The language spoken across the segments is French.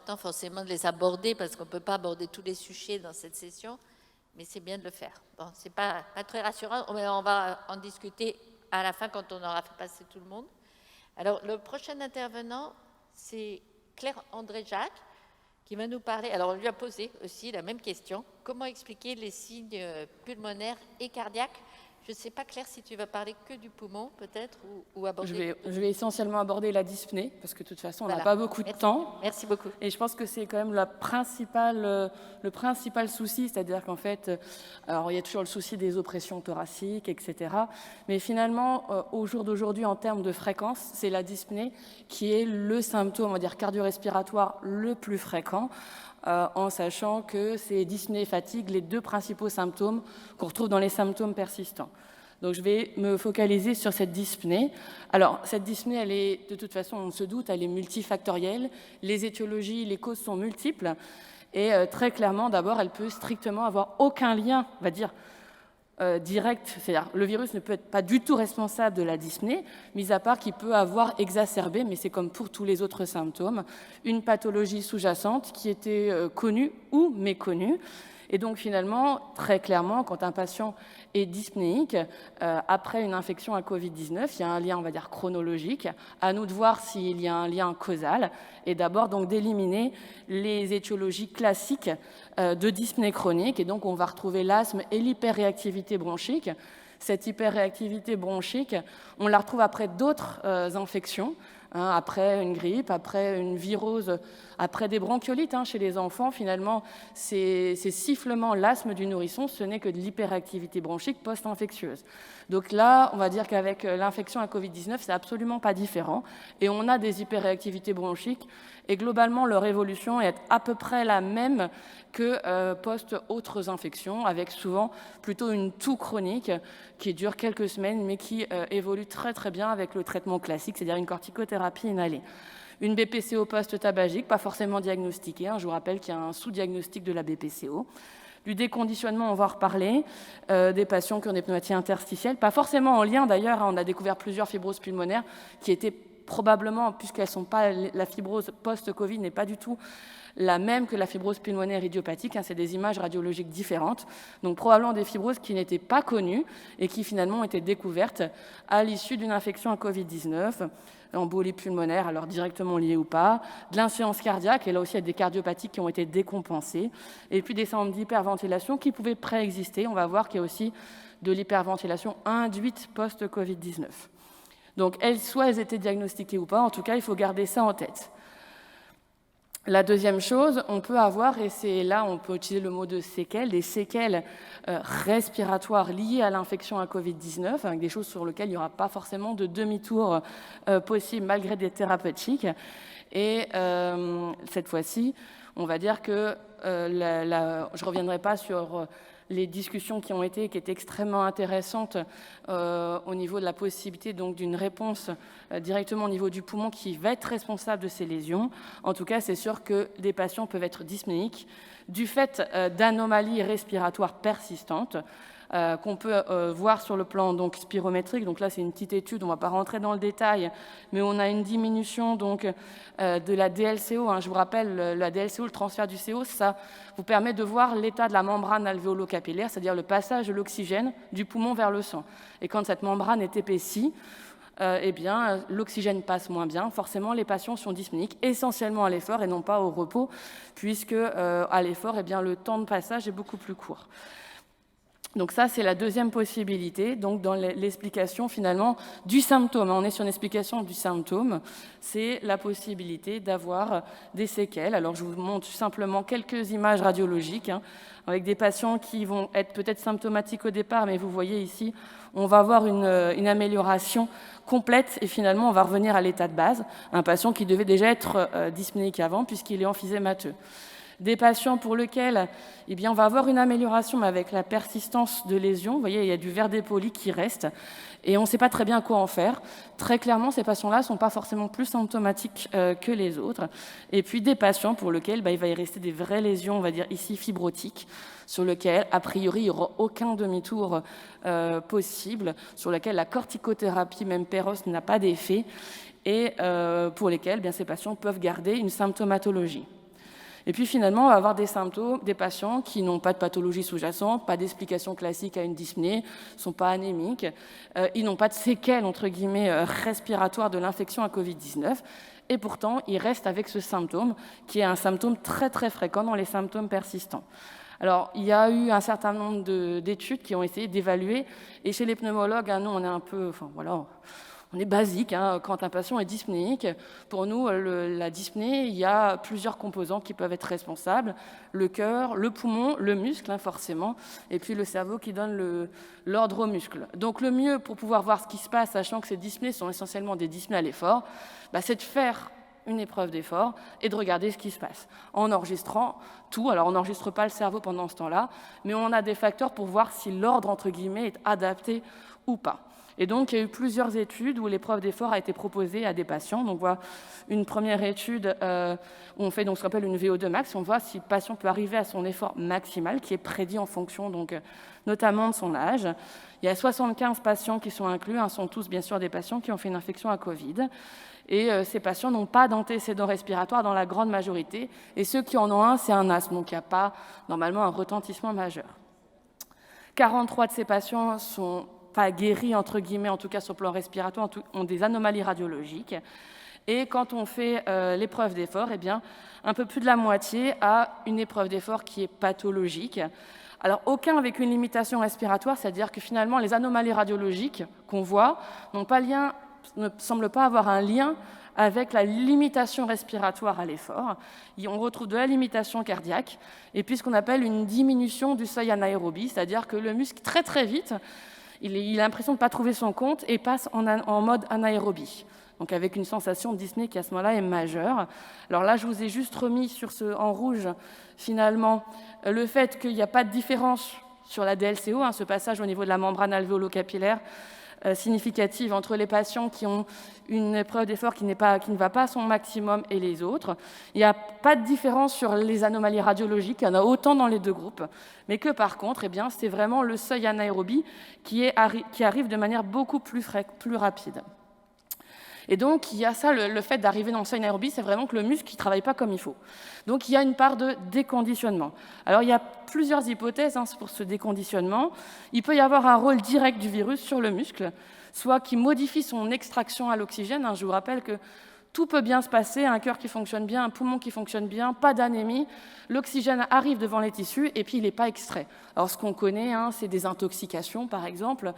important forcément de les aborder parce qu'on ne peut pas aborder tous les sujets dans cette session, mais c'est bien de le faire. Bon, c'est pas très rassurant, mais on va en discuter à la fin quand on aura fait passer tout le monde. Alors, le prochain intervenant, c'est Claire André-Jacques, qui va nous parler. Alors, on lui a posé aussi la même question. Comment expliquer les signes pulmonaires et cardiaques? Je ne sais pas, Claire, si tu vas parler que du poumon, peut-être, ou aborder... Je vais essentiellement aborder la dyspnée, parce que de toute façon, on n'a Voilà. pas beaucoup de temps. Merci beaucoup. Et je pense que c'est quand même le principal souci, c'est-à-dire qu'en fait, alors il y a toujours le souci des oppressions thoraciques, etc. Mais finalement, au jour d'aujourd'hui, en termes de fréquence, c'est la dyspnée qui est le symptôme, on va dire, cardio-respiratoire le plus fréquent, en sachant que c'est dyspnée et fatigue les deux principaux symptômes qu'on retrouve dans les symptômes persistants. Donc je vais me focaliser sur cette dyspnée. Alors cette dyspnée, elle est, de toute façon, on se doute, elle est multifactorielle. Les étiologies, les causes sont multiples. Et très clairement, d'abord, elle peut strictement avoir aucun lien, on va dire, direct. C'est-à-dire le virus ne peut être pas du tout responsable de la dyspnée, mis à part qu'il peut avoir exacerbé, mais c'est comme pour tous les autres symptômes, une pathologie sous-jacente qui était connue ou méconnue. Et donc finalement, très clairement, quand un patient est dyspnéique, après une infection à Covid-19, il y a un lien, on va dire, chronologique. À nous de voir s'il y a un lien causal. Et d'abord, donc, d'éliminer les étiologies classiques de dyspnée chronique. Et donc, on va retrouver l'asthme et l'hyperréactivité bronchique. Cette hyperréactivité bronchique, on la retrouve après d'autres infections. Après une grippe, après une virose, après des bronchiolites chez les enfants, finalement, ces sifflements, l'asthme du nourrisson, ce n'est que de l'hyperactivité bronchique post-infectieuse. Donc là, on va dire qu'avec l'infection à Covid-19, c'est absolument pas différent. Et on a des hyperréactivités bronchiques. Et globalement, leur évolution est à peu près la même que post-autres infections, avec souvent plutôt une toux chronique qui dure quelques semaines, mais qui évolue très très bien avec le traitement classique, c'est-à-dire une corticothérapie inhalée. Une BPCO post-tabagique, pas forcément diagnostiquée. Je vous rappelle qu'il y a un sous-diagnostic de la BPCO. Du déconditionnement, on va en reparler. Des patients qui ont des pneumatiques interstitielles, pas forcément en lien d'ailleurs. On a découvert plusieurs fibroses pulmonaires qui étaient probablement, puisqu'elles sont pas, la fibrose post-Covid n'est pas du tout la même que la fibrose pulmonaire idiopathique. C'est des images radiologiques différentes. Donc probablement des fibroses qui n'étaient pas connues et qui finalement ont été découvertes à l'issue d'une infection à Covid-19. Embolie pulmonaire, alors directement liée ou pas, de l'insuffisance cardiaque, et là aussi il y a des cardiopathies qui ont été décompensées, et puis des symptômes d'hyperventilation qui pouvaient préexister. On va voir qu'il y a aussi de l'hyperventilation induite post-Covid-19. Donc soit elles étaient diagnostiquées ou pas, en tout cas il faut garder ça en tête. La deuxième chose, on peut avoir, et c'est là on peut utiliser le mot de séquelles, des séquelles respiratoires liées à l'infection à Covid-19, avec des choses sur lesquelles il n'y aura pas forcément de demi-tour possible malgré des thérapeutiques. Et cette fois-ci, on va dire que je ne reviendrai pas sur les discussions qui étaient extrêmement intéressantes au niveau de la possibilité donc d'une réponse directement au niveau du poumon qui va être responsable de ces lésions. En tout cas, c'est sûr que des patients peuvent être dyspnéiques du fait d'anomalies respiratoires persistantes qu'on peut voir sur le plan donc spirométrique. Donc là, c'est une petite étude, on ne va pas rentrer dans le détail, mais on a une diminution donc de la DLCO. Je vous rappelle, la DLCO, le transfert du CO, ça vous permet de voir l'état de la membrane alvéolo-capillaire, c'est-à-dire le passage de l'oxygène du poumon vers le sang. Et quand cette membrane est épaissie, eh bien, l'oxygène passe moins bien. Forcément, les patients sont dyspnéiques, essentiellement à l'effort et non pas au repos, puisque à l'effort, eh bien, le temps de passage est beaucoup plus court. Donc ça, c'est la deuxième possibilité, donc dans l'explication finalement du symptôme. On est sur une explication du symptôme, c'est la possibilité d'avoir des séquelles. Alors je vous montre simplement quelques images radiologiques avec des patients qui vont être peut-être symptomatiques au départ, mais vous voyez ici, on va avoir une amélioration complète et finalement on va revenir à l'état de base. Un patient qui devait déjà être dyspnéique avant puisqu'il est emphysémateux. Des patients pour lesquels eh bien, on va avoir une amélioration, mais avec la persistance de lésions. Vous voyez, il y a du verre dépoli qui reste et on ne sait pas très bien quoi en faire. Très clairement, ces patients-là ne sont pas forcément plus symptomatiques que les autres. Et puis des patients pour lesquels il va y rester des vraies lésions, on va dire ici fibrotiques, sur lesquelles, a priori, il n'y aura aucun demi-tour possible, sur lesquelles la corticothérapie, même Péros, n'a pas d'effet, et pour lesquels ces patients peuvent garder une symptomatologie. Et puis finalement, on va avoir des symptômes, des patients qui n'ont pas de pathologie sous-jacente, pas d'explication classique à une dyspnée, ne sont pas anémiques, ils n'ont pas de séquelles, entre guillemets, respiratoires de l'infection à Covid-19, et pourtant, ils restent avec ce symptôme, qui est un symptôme très très fréquent dans les symptômes persistants. Alors, il y a eu un certain nombre d'études qui ont essayé d'évaluer, et chez les pneumologues, nous, on est un peu, on est basique, quand un patient est dyspnéique. Pour nous, la dyspnée, il y a plusieurs composants qui peuvent être responsables. Le cœur, le poumon, le muscle, forcément, et puis le cerveau qui donne l'ordre au muscle. Donc le mieux pour pouvoir voir ce qui se passe, sachant que ces dyspnées sont essentiellement des dyspnées à l'effort, c'est de faire une épreuve d'effort et de regarder ce qui se passe en enregistrant tout. Alors on n'enregistre pas le cerveau pendant ce temps-là, mais on a des facteurs pour voir si l'ordre, entre guillemets, est adapté ou pas. Et donc, il y a eu plusieurs études où l'épreuve d'effort a été proposée à des patients. Donc, voilà une première étude où on fait donc, ce qu'on appelle une VO2 max. On voit si le patient peut arriver à son effort maximal, qui est prédit en fonction, donc, notamment de son âge. Il y a 75 patients qui sont inclus. Sont tous, bien sûr, des patients qui ont fait une infection à Covid. Et ces patients n'ont pas d'antécédents respiratoires dans la grande majorité. Et ceux qui en ont un, c'est un asthme. Donc, il n'y a pas, normalement, un retentissement majeur. 43 de ces patients sont pas guéris, entre guillemets, en tout cas sur le plan respiratoire, ont des anomalies radiologiques. Et quand on fait l'épreuve d'effort, un peu plus de la moitié a une épreuve d'effort qui est pathologique. Alors, aucun avec une limitation respiratoire, c'est-à-dire que finalement, les anomalies radiologiques qu'on voit ne semblent pas avoir un lien avec la limitation respiratoire à l'effort. On retrouve de la limitation cardiaque et puis ce qu'on appelle une diminution du seuil anaérobie, c'est-à-dire que le muscle, très très vite, il a l'impression de ne pas trouver son compte et passe en mode anaérobie. Donc avec une sensation de dyspnée qui à ce moment-là est majeure. Alors là, je vous ai juste remis en rouge, finalement, le fait qu'il n'y a pas de différence sur la DLCO, ce passage au niveau de la membrane alvéolo-capillaire, significative entre les patients qui ont une épreuve d'effort qui ne va pas à son maximum et les autres. Il n'y a pas de différence sur les anomalies radiologiques, il y en a autant dans les deux groupes, mais que par contre, c'est vraiment le seuil anaérobie qui arrive de manière beaucoup plus rapide. Et donc, il y a ça, le fait d'arriver dans le seuil anaérobie, c'est vraiment que le muscle ne travaille pas comme il faut. Donc, il y a une part de déconditionnement. Alors, il y a plusieurs hypothèses pour ce déconditionnement. Il peut y avoir un rôle direct du virus sur le muscle, soit qui modifie son extraction à l'oxygène. Je vous rappelle que tout peut bien se passer, un cœur qui fonctionne bien, un poumon qui fonctionne bien, pas d'anémie, l'oxygène arrive devant les tissus et puis il n'est pas extrait. Alors ce qu'on connaît, c'est des intoxications par exemple,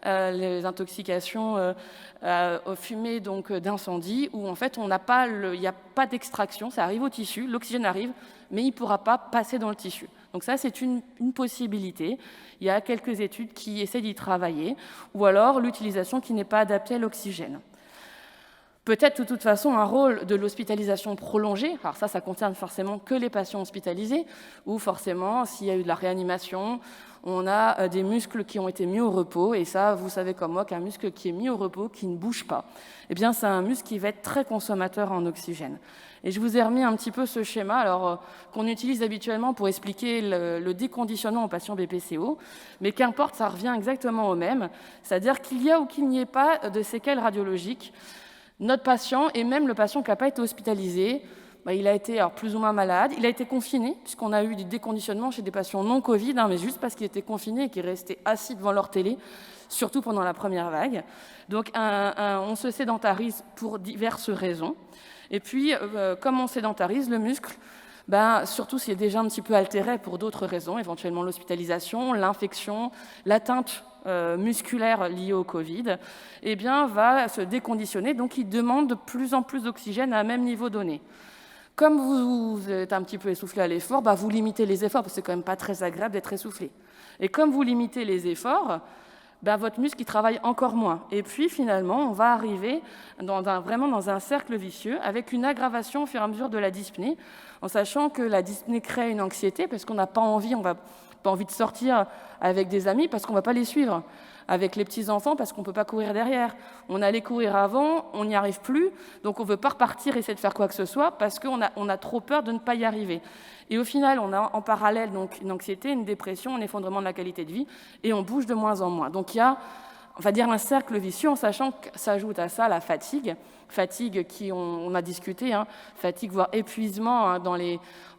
les intoxications aux fumées d'incendie où en fait il n'y a pas d'extraction, ça arrive au tissu, l'oxygène arrive, mais il ne pourra pas passer dans le tissu. Donc ça, c'est une possibilité. Il y a quelques études qui essaient d'y travailler, ou alors l'utilisation qui n'est pas adaptée à l'oxygène. Peut-être de toute façon un rôle de l'hospitalisation prolongée, alors ça concerne forcément que les patients hospitalisés, ou forcément s'il y a eu de la réanimation, on a des muscles qui ont été mis au repos, et ça, vous savez comme moi qu'un muscle qui est mis au repos, qui ne bouge pas, c'est un muscle qui va être très consommateur en oxygène. Et je vous ai remis un petit peu ce schéma alors qu'on utilise habituellement pour expliquer le déconditionnement aux patients BPCO, mais qu'importe, ça revient exactement au même, c'est-à-dire qu'il y a ou qu'il n'y ait pas de séquelles radiologiques. Notre patient, et même le patient qui n'a pas été hospitalisé, il a été plus ou moins malade, il a été confiné, puisqu'on a eu du déconditionnement chez des patients non Covid, mais juste parce qu'il était confiné et qu'il restait assis devant leur télé, surtout pendant la première vague. Donc on se sédentarise pour diverses raisons. Et puis, comme on sédentarise, le muscle, surtout s'il est déjà un petit peu altéré pour d'autres raisons, éventuellement l'hospitalisation, l'infection, l'atteinte musculaire liée au Covid, va se déconditionner, donc il demande de plus en plus d'oxygène à un même niveau donné. Comme vous êtes un petit peu essoufflé à l'effort, vous limitez les efforts, parce que c'est quand même pas très agréable d'être essoufflé. Et comme vous limitez les efforts, votre muscle il travaille encore moins. Et puis finalement, on va arriver vraiment dans un cercle vicieux, avec une aggravation au fur et à mesure de la dyspnée, en sachant que la dyspnée crée une anxiété, parce qu'on n'a pas envie, pas envie de sortir avec des amis parce qu'on ne va pas les suivre. Avec les petits-enfants parce qu'on ne peut pas courir derrière. On allait courir avant, on n'y arrive plus, donc on ne veut pas repartir et essayer de faire quoi que ce soit parce qu'on a trop peur de ne pas y arriver. Et au final, on a en parallèle donc une anxiété, une dépression, un effondrement de la qualité de vie et on bouge de moins en moins. Donc il y a on va dire un cercle vicieux, en sachant que s'ajoute à ça la fatigue qui, on a discuté, fatigue voire épuisement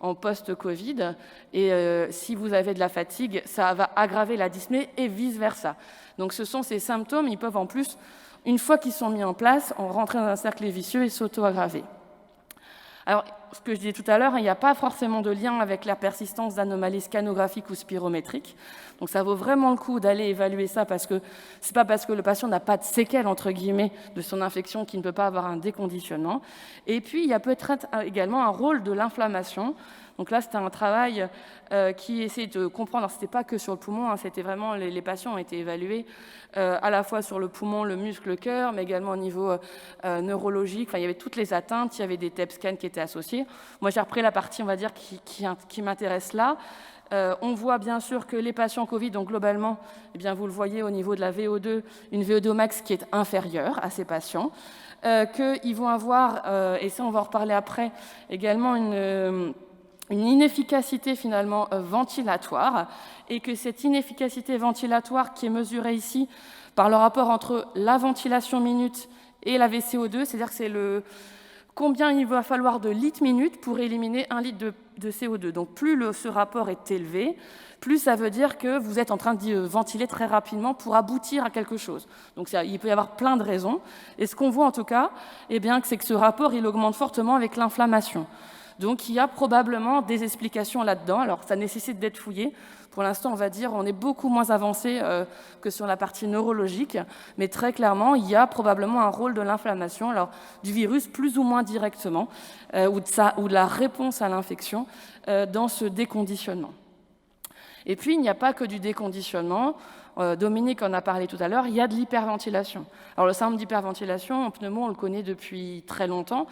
en post-Covid. Et si vous avez de la fatigue, ça va aggraver la dyspnée et vice-versa. Donc ce sont ces symptômes, ils peuvent en plus, une fois qu'ils sont mis en place, rentrer dans un cercle vicieux et s'auto-aggraver. Alors, ce que je disais tout à l'heure, il n'y a pas forcément de lien avec la persistance d'anomalies scanographiques ou spirométriques. Donc ça vaut vraiment le coup d'aller évaluer ça, parce que ce n'est pas parce que le patient n'a pas de séquelles, entre guillemets, de son infection qu'il ne peut pas avoir un déconditionnement. Et puis, il y a peut-être également un rôle de l'inflammation. Donc là, c'était un travail qui essayait de comprendre, alors ce n'était pas que sur le poumon, c'était vraiment, les patients ont été évalués à la fois sur le poumon, le muscle, le cœur, mais également au niveau neurologique. Enfin, il y avait toutes les atteintes, il y avait des TEP scans qui étaient associés. Moi, j'ai repris la partie, on va dire, qui m'intéresse là. On voit bien sûr que les patients Covid, donc globalement, eh bien, vous le voyez au niveau de la VO2, une VO2 max qui est inférieure à ces patients, qu'ils vont avoir, et ça on va en reparler après, également une inefficacité finalement ventilatoire, et que cette inefficacité ventilatoire qui est mesurée ici par le rapport entre la ventilation minute et la VCO2, c'est-à-dire que c'est combien il va falloir de litres minute pour éliminer 1 litre de CO2. Donc plus ce rapport est élevé, plus ça veut dire que vous êtes en train de ventiler très rapidement pour aboutir à quelque chose. Donc il peut y avoir plein de raisons. Et ce qu'on voit en tout cas, eh bien, c'est que ce rapport il augmente fortement avec l'inflammation. Donc il y a probablement des explications là-dedans. Alors ça nécessite d'être fouillé. Pour l'instant, on va dire, on est beaucoup moins avancé que sur la partie neurologique, mais très clairement, il y a probablement un rôle de l'inflammation, alors du virus plus ou moins directement, ou de la réponse à l'infection dans ce déconditionnement. Et puis, il n'y a pas que du déconditionnement. Dominique en a parlé tout à l'heure, il y a de l'hyperventilation. Alors le syndrome d'hyperventilation, en pneumo, on le connaît depuis très longtemps,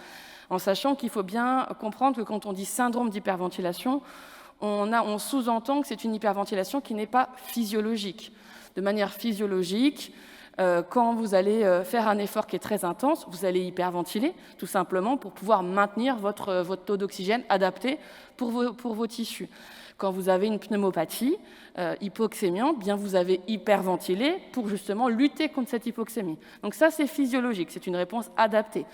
en sachant qu'il faut bien comprendre que quand on dit syndrome d'hyperventilation, on sous-entend que c'est une hyperventilation qui n'est pas physiologique. De manière physiologique, quand vous allez faire un effort qui est très intense, vous allez hyperventiler, tout simplement pour pouvoir maintenir votre taux d'oxygène adapté pour vos tissus. Quand vous avez une pneumopathie hypoxémiante, bien vous avez hyperventilé pour justement lutter contre cette hypoxémie. Donc ça, c'est physiologique, c'est une réponse adaptée.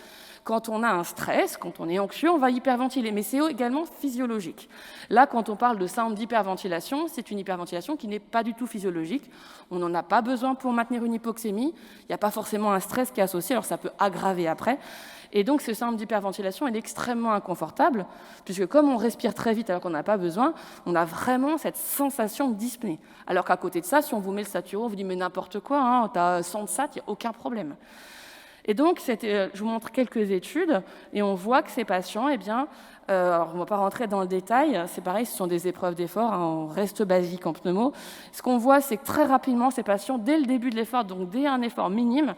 Quand on a un stress, quand on est anxieux, on va hyperventiler, mais c'est également physiologique. Là, quand on parle de syndrome d'hyperventilation, c'est une hyperventilation qui n'est pas du tout physiologique. On n'en a pas besoin pour maintenir une hypoxémie. Il n'y a pas forcément un stress qui est associé, alors ça peut aggraver après. Et donc, ce syndrome d'hyperventilation est extrêmement inconfortable, puisque comme on respire très vite alors qu'on n'a pas besoin, on a vraiment cette sensation de dyspnée. Alors qu'à côté de ça, si on vous met le saturo, on vous dit « mais n'importe quoi, tu as 100 de SAT, il n'y a aucun problème ». Et donc, je vous montre quelques études, et on voit que ces patients, eh bien, alors on ne va pas rentrer dans le détail, c'est pareil, ce sont des épreuves d'effort, on reste basique en pneumo. Ce qu'on voit, c'est que très rapidement, ces patients, dès le début de l'effort, donc dès un effort minime,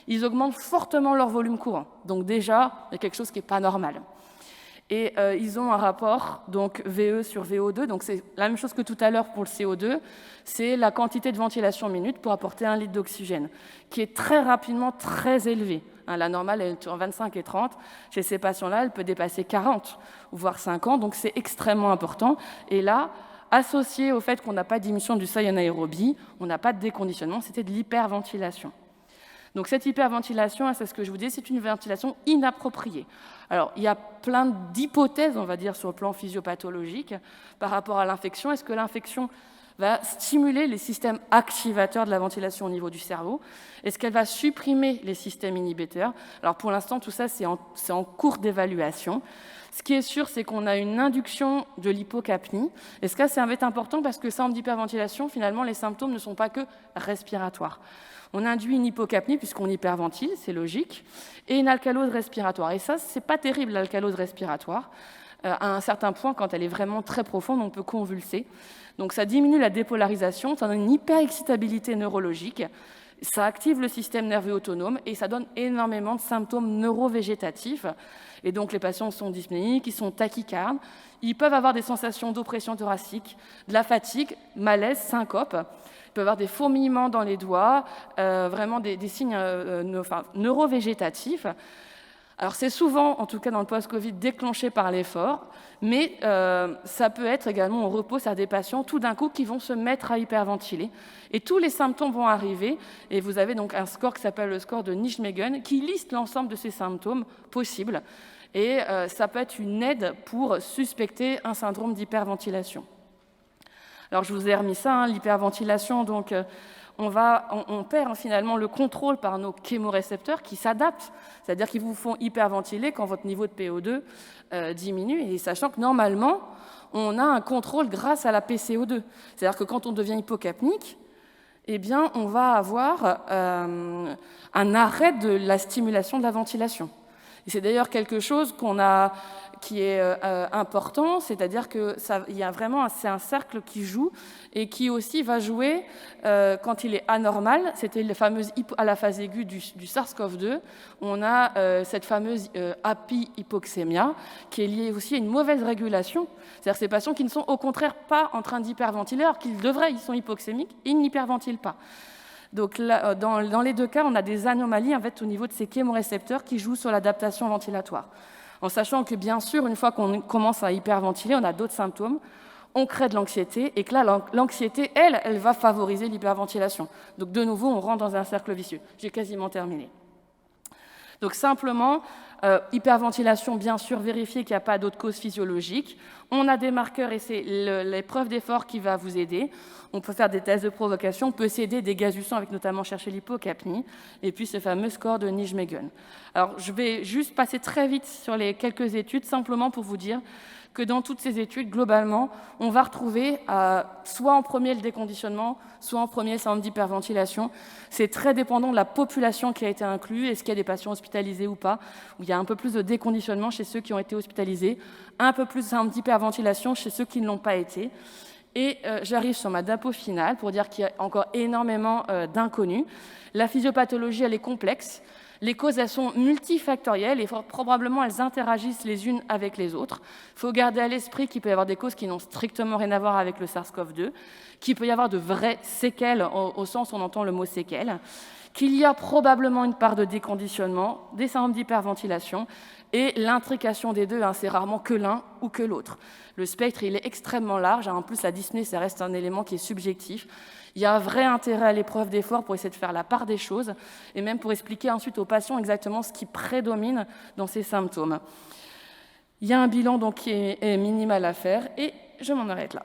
ils augmentent fortement leur volume courant. Donc déjà, il y a quelque chose qui n'est pas normal. Et ils ont un rapport, donc VE sur VO2, donc c'est la même chose que tout à l'heure pour le CO2, c'est la quantité de ventilation minute pour apporter 1 litre d'oxygène, qui est très rapidement très élevée. La normale elle est entre 25 et 30. Chez ces patients-là, elle peut dépasser 40, voire 50, donc c'est extrêmement important. Et là, associé au fait qu'on n'a pas de diminution du seuil anaérobie, on n'a pas de déconditionnement, c'était de l'hyperventilation. Donc cette hyperventilation, c'est ce que je vous dis, c'est une ventilation inappropriée. Alors, il y a plein d'hypothèses, on va dire, sur le plan physiopathologique par rapport à l'infection. Est-ce que l'infection va stimuler les systèmes activateurs de la ventilation au niveau du cerveau? Est-ce qu'elle va supprimer les systèmes inhibiteurs? Alors pour l'instant, tout ça, c'est en cours d'évaluation. Ce qui est sûr, c'est qu'on a une induction de l'hypocapnie. Et ça, ça va être important parce que syndrome d'hyperventilation, finalement, les symptômes ne sont pas que respiratoires. On induit une hypocapnie puisqu'on hyperventile, c'est logique, et une alcalose respiratoire. Et ça, c'est pas terrible, l'alcalose respiratoire. À un certain point, quand elle est vraiment très profonde, on peut convulser. Donc ça diminue la dépolarisation, ça donne une hyperexcitabilité neurologique, ça active le système nerveux autonome et ça donne énormément de symptômes neurovégétatifs. Et donc les patients sont dyspnéiques, ils sont tachycardes, ils peuvent avoir des sensations d'oppression thoracique, de la fatigue, malaise, syncope. Il peut y avoir des fourmillements dans les doigts, vraiment des signes neurovégétatifs. Alors c'est souvent, en tout cas dans le post-Covid, déclenché par l'effort, mais ça peut être également, on repose à des patients tout d'un coup qui vont se mettre à hyperventiler. Et tous les symptômes vont arriver, et vous avez donc un score qui s'appelle le score de Nijmegen, qui liste l'ensemble de ces symptômes possibles. Et ça peut être une aide pour suspecter un syndrome d'hyperventilation. Alors je vous ai remis ça, l'hyperventilation, donc on perd finalement le contrôle par nos chémorécepteurs qui s'adaptent, c'est-à-dire qu'ils vous font hyperventiler quand votre niveau de PO2 diminue, et sachant que normalement, on a un contrôle grâce à la PCO2. C'est-à-dire que quand on devient hypocapnique, eh bien, on va avoir un arrêt de la stimulation de la ventilation. Et c'est d'ailleurs quelque chose qui est important, c'est-à-dire que il y a vraiment c'est un cercle qui joue et qui aussi va jouer quand il est anormal. C'était à la phase aiguë du SARS-CoV-2, on a cette fameuse api-hypoxémia qui est liée aussi à une mauvaise régulation. C'est-à-dire ces patients qui ne sont au contraire pas en train d'hyperventiler, alors qu'ils devraient, ils sont hypoxémiques, ils n'hyperventilent pas. Donc là, dans les deux cas, on a des anomalies en fait, au niveau de ces chémorécepteurs qui jouent sur l'adaptation ventilatoire. En sachant que, bien sûr, une fois qu'on commence à hyperventiler, on a d'autres symptômes, on crée de l'anxiété, et que là, l'anxiété, elle va favoriser l'hyperventilation. Donc, de nouveau, on rentre dans un cercle vicieux. J'ai quasiment terminé. Donc, simplement, hyperventilation, bien sûr, vérifier qu'il n'y a pas d'autres causes physiologiques. On a des marqueurs, et c'est l'épreuve d'effort qui va vous aider. On peut faire des tests de provocation, on peut s'aider des gaz du sang, avec notamment chercher l'hypocapnie, et puis ce fameux score de Nijmegen. Alors, je vais juste passer très vite sur les quelques études, simplement pour vous dire que dans toutes ces études, globalement, on va retrouver soit en premier le déconditionnement, soit en premier le syndrome d'hyperventilation. C'est très dépendant de la population qui a été inclue, est-ce qu'il y a des patients hospitalisés ou pas, où il y a un peu plus de déconditionnement chez ceux qui ont été hospitalisés, un peu plus de syndrome d'hyperventilation chez ceux qui ne l'ont pas été. Et j'arrive sur ma diapo finale pour dire qu'il y a encore énormément d'inconnus. La physiopathologie, elle est complexe. Les causes, elles sont multifactorielles et probablement elles interagissent les unes avec les autres. Il faut garder à l'esprit qu'il peut y avoir des causes qui n'ont strictement rien à voir avec le SARS-CoV-2, qu'il peut y avoir de vraies séquelles, au sens où on entend le mot séquelles, qu'il y a probablement une part de déconditionnement, des syndromes d'hyperventilation, et l'intrication des deux, c'est rarement que l'un ou que l'autre. Le spectre, il est extrêmement large. En plus, la dyspnée, ça reste un élément qui est subjectif. Il y a un vrai intérêt à l'épreuve d'effort pour essayer de faire la part des choses et même pour expliquer ensuite aux patients exactement ce qui prédomine dans ces symptômes. Il y a un bilan donc, qui est minimal à faire et je m'en arrête là.